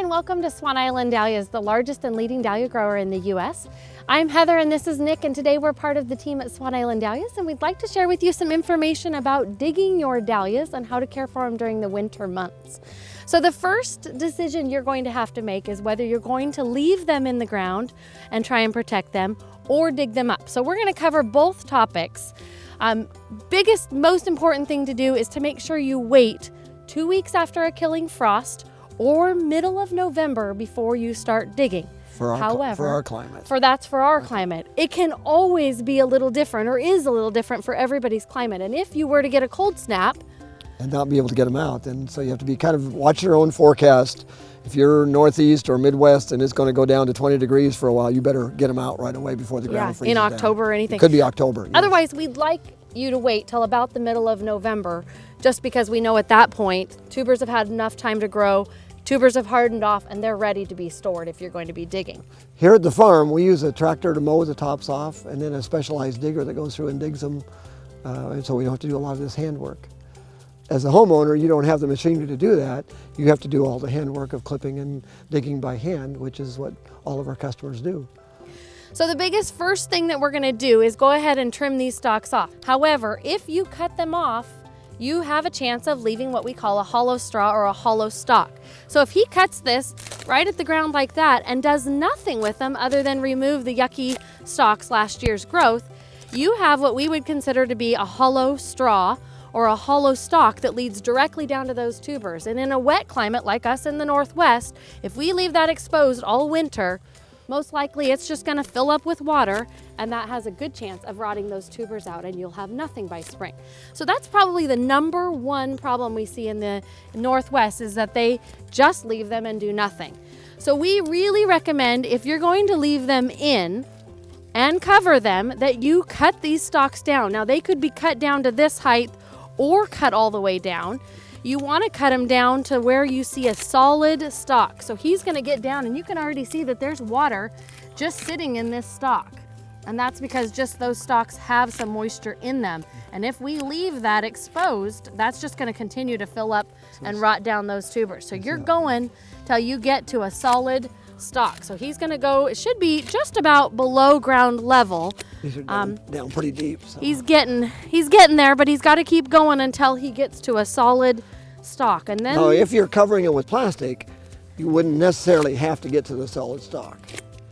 and welcome to Swan Island Dahlias, the largest and leading dahlia grower in the U.S. I'm Heather and this is Nick, and today we're part of the team at Swan Island Dahlias, and we'd like to share with you some information about digging your dahlias and how to care for them during the winter months. So the first decision you're going to have to make is whether you're going to leave them in the ground and try and protect them or dig them up. So we're going to cover both topics. Biggest, most important thing to do is to make sure you wait 2 weeks after a killing frost or middle of November before you start digging. For our climate. That's for our climate. It can always be a little different, or is a little different for everybody's climate. And if you were to get a cold snap and not be able to get them out, and so you have to be kind of watch your own forecast. If you're northeast or Midwest and it's going to go down to 20 degrees for a while, you better get them out right away before the ground freezes in October down. or anything. It could be October. Yes. Otherwise, we'd like you to wait till about the middle of November, just because we know at that point tubers have had enough time to grow, tubers have hardened off, and they're ready to be stored if you're going to be digging. Here at the farm, we use a tractor to mow the tops off, and then a specialized digger that goes through and digs them, and so we don't have to do a lot of this handwork. As a homeowner, you don't have the machinery to do that. You have to do all the handwork of clipping and digging by hand, which is what all of our customers do. So the biggest first thing that we're going to do is go ahead and trim these stalks off. However, if you cut them off, you have a chance of leaving what we call a hollow straw or a hollow stalk. So if he cuts this right at the ground like that and does nothing with them other than remove the yucky stalks last year's growth, you have what we would consider to be a hollow straw or a hollow stalk that leads directly down to those tubers. And in a wet climate like us in the Northwest, if we leave that exposed all winter, most likely it's just going to fill up with water, and that has a good chance of rotting those tubers out, and you'll have nothing by spring. So that's probably the number one problem we see in the Northwest, is that they just leave them and do nothing. So we really recommend, if you're going to leave them in and cover them, that you cut these stalks down. Now they could be cut down to this height or cut all the way down. You want to cut them down to where you see a solid stalk. So he's going to get down, and you can already see that there's water just sitting in this stalk. And that's because just those stalks have some moisture in them. And if we leave that exposed, that's just going to continue to fill up and rot down those tubers. So you're going till you get to a solid stalk. So he's going to go, it should be just about below ground level. These are down pretty deep. So. He's getting there, but he's got to keep going until he gets to a solid stalk. And then now, if you're covering it with plastic, you wouldn't necessarily have to get to the solid stalk.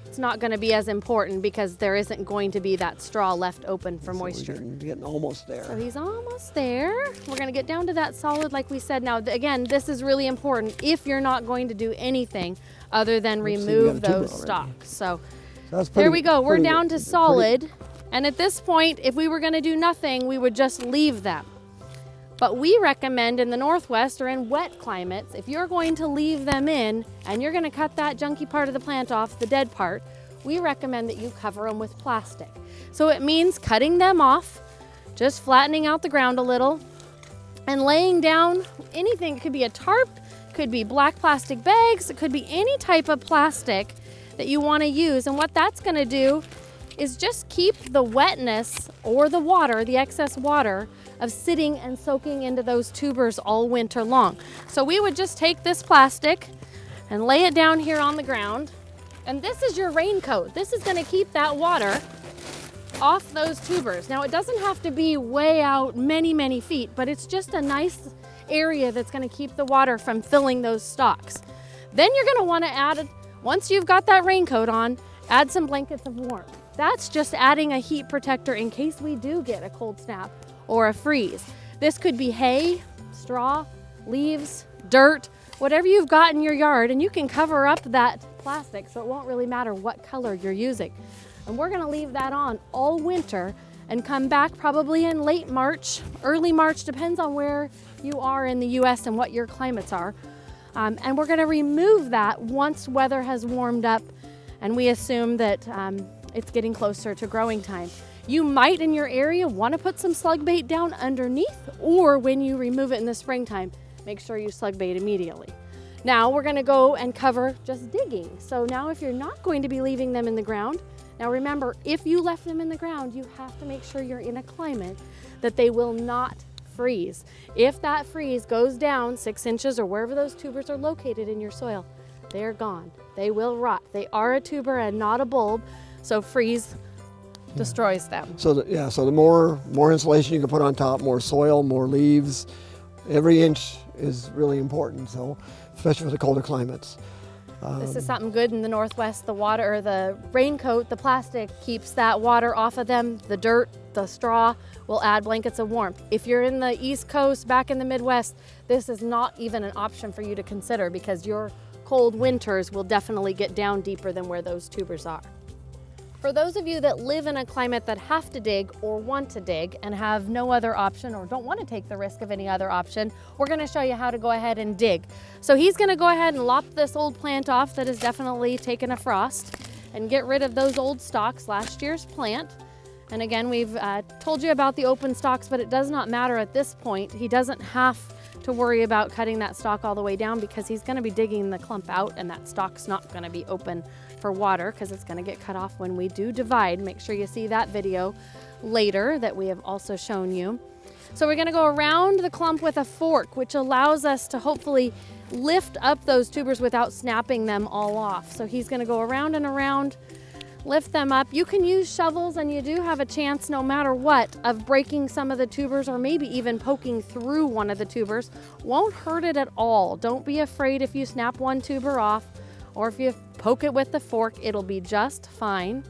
It's not going to be as important because there isn't going to be that straw left open for moisture. We're getting almost there. So he's almost there. We're going to get down to that solid like we said. Now, again, this is really important if you're not going to do anything other than remove those stalks. So there we go. We're down to solid. And at this point, if we were going to do nothing, we would just leave them. But we recommend in the Northwest or in wet climates, if you're going to leave them in and you're going to cut that junky part of the plant off, the dead part, we recommend that you cover them with plastic. So it means cutting them off, just flattening out the ground a little, and laying down anything. It could be a tarp, could be black plastic bags, it could be any type of plastic that you want to use. And what that's going to do is just keep the wetness or the water, the excess water, of sitting and soaking into those tubers all winter long. So we would just take this plastic and lay it down here on the ground. And this is your raincoat. This is going to keep that water off those tubers. Now it doesn't have to be way out many feet, but it's just a nice area that's going to keep the water from filling those stalks. Then you're going to want to add, once you've got that raincoat on, add some blankets of warmth. That's just adding a heat protector in case we do get a cold snap or a freeze. This could be hay, straw, leaves, dirt, whatever you've got in your yard, and you can cover up that plastic so it won't really matter what color you're using. And we're going to leave that on all winter and come back probably in late March, early March, depends on where you are in the US and what your climates are. And we're going to remove that once weather has warmed up and we assume that it's getting closer to growing time. You might in your area want to put some slug bait down underneath, or when you remove it in the springtime, make sure you slug bait immediately. Now we're going to go and cover just digging. So now if you're not going to be leaving them in the ground, now remember, if you left them in the ground, you have to make sure you're in a climate that they will not freeze. If that freeze goes down 6 inches or wherever those tubers are located in your soil, they're gone. They will rot. They are a tuber and not a bulb, so freeze destroys them. So the more insulation you can put on top, more soil, more leaves, every inch is really important. So especially for the colder climates. This is something good in the Northwest. The water, or the raincoat, the plastic keeps that water off of them. The dirt, the straw will add blankets of warmth. If you're in the East Coast, back in the Midwest, this is not even an option for you to consider because your cold winters will definitely get down deeper than where those tubers are. For those of you that live in a climate that have to dig or want to dig and have no other option or don't want to take the risk of any other option, we're going to show you how to go ahead and dig. So he's going to go ahead and lop this old plant off that has definitely taken a frost and get rid of those old stalks, last year's plant. And again, we've told you about the open stalks, but it does not matter at this point. He doesn't have to worry about cutting that stalk all the way down because he's going to be digging the clump out and that stalk's not going to be open for water because it's going to get cut off when we do divide. Make sure you see that video later that we have also shown you. So we're going to go around the clump with a fork, which allows us to hopefully lift up those tubers without snapping them all off. So he's going to go around and around, lift them up. You can use shovels and you do have a chance, no matter what, of breaking some of the tubers or maybe even poking through one of the tubers. Won't hurt it at all. Don't be afraid if you snap one tuber off or if you poke it with the fork, it'll be just fine.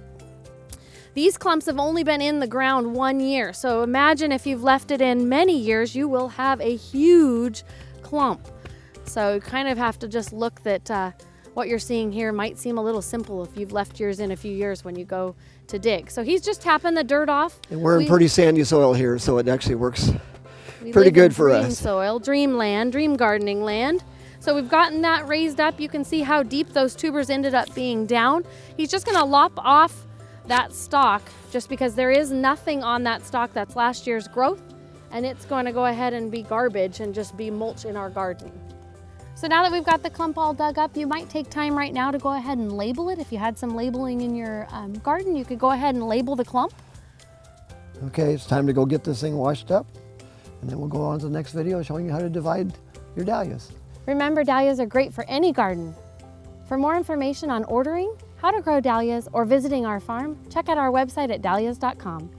These clumps have only been in the ground 1 year, so imagine if you've left it in many years, you will have a huge clump. So you kind of have to just look that what you're seeing here might seem a little simple if you've left yours in a few years when you go to dig. So he's just tapping the dirt off. And we're in pretty sandy soil here, so it actually works pretty good for us. Dream soil, dreamland, dream gardening land. So we've gotten that raised up. You can see how deep those tubers ended up being down. He's just going to lop off that stalk just because there is nothing on that stalk that's last year's growth, and it's going to go ahead and be garbage and just be mulch in our garden. So now that we've got the clump all dug up, you might take time right now to go ahead and label it. If you had some labeling in your garden, you could go ahead and label the clump. Okay, it's time to go get this thing washed up, and then we'll go on to the next video showing you how to divide your dahlias. Remember, dahlias are great for any garden. For more information on ordering, how to grow dahlias, or visiting our farm, check out our website at dahlias.com.